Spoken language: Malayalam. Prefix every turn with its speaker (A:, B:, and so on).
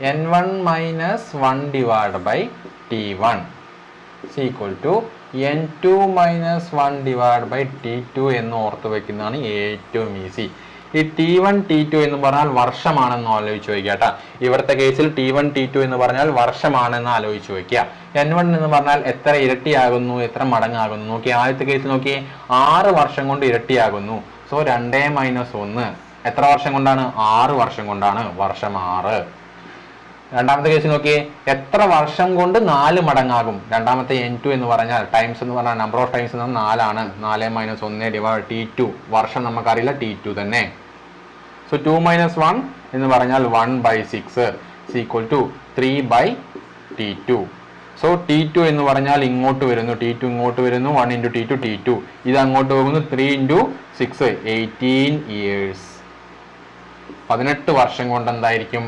A: n1 minus 1 divided by t1 is equal to n2 minus 1 divided by t2 എന്ന് ഓർത്ത് വെക്കുന്നതാണ് ഏറ്റവും ഈസി. ഈ t1 t2 എന്ന് പറഞ്ഞാൽ വർഷമാണെന്ന് ആലോചിച്ച് വയ്ക്കുക കേട്ടോ. ഇവിടുത്തെ കേസിൽ t1 t2 എന്ന് പറഞ്ഞാൽ വർഷമാണെന്ന് ആലോചിച്ച് വയ്ക്കുക. n1 എന്ന് പറഞ്ഞാൽ എത്ര ഇരട്ടിയാകുന്നു, എത്ര മടങ്ങാകുന്നു നോക്കി. ആദ്യത്തെ കേസിൽ നോക്കി 6 വർഷം കൊണ്ട് ഇരട്ടിയാകുന്നു. സോ 2 - 1 എത്ര വർഷം കൊണ്ടാണ്? 6 വർഷം കൊണ്ടാണ്. വർഷം 6. രണ്ടാമത്തെ കേസ് നോക്കിയേ, എത്ര വർഷം കൊണ്ട് 4 മടങ്ങാകും? രണ്ടാമത്തെ n2 എന്ന് പറഞ്ഞാൽ ടൈംസ് എന്ന് പറഞ്ഞാൽ നമ്പർ ഓഫ് ടൈംസ് 4 ആണ്. 4 - 1 ഡിവൈഡ് t2. വർഷം നമുക്കറിയില്ല, t2 തന്നെ. സോ 2 - 1 എന്ന് പറഞ്ഞാൽ 1/6 is equal to 3/t2. So t2 എന്ന് പറഞ്ഞാൽ ഇങ്ങോട്ട് വരുന്നു, t2 ഇങ്ങോട്ട് വരുന്നു, 1 × t2 t2. ഇത് അങ്ങോട്ട് പോകുന്നു, 3 × 6 18 years. 18 വർഷം കൊണ്ട് എന്തായിരിക്കും?